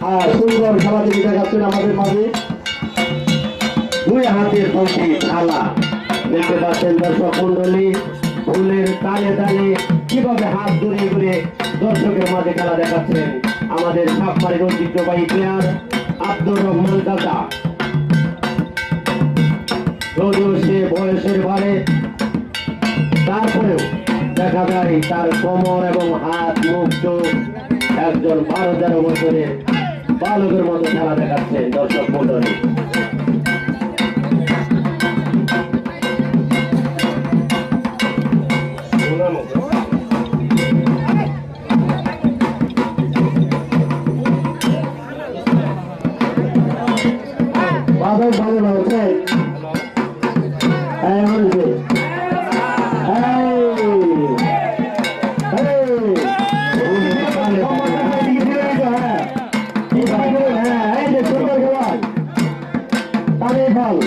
সুন্দর খেলাটি দেখাচ্ছেন আমাদের মাঝে দুই হাতের দুটি থালা দেখতে পাচ্ছেন দর্শক মন্ডলী ফুলের তালে তালে কিভাবে হাত ধরে করে দর্শকের মাঝে খেলা দেখাচ্ছেন আমাদের সাপমারির ঐতিহ্যবাহী প্লেয়ার আব্দুর রহমান দাদা। যদিও সে বয়সের ভারে তারপরেও দেখা যায় তার কোমর এবং হাত মুখ চোখ একজন 12-13 বছরের বালকের মতো খেলা দেখাচ্ছেন দর্শক মন্ডলী। বাদক ভালো না হচ্ছে ভালো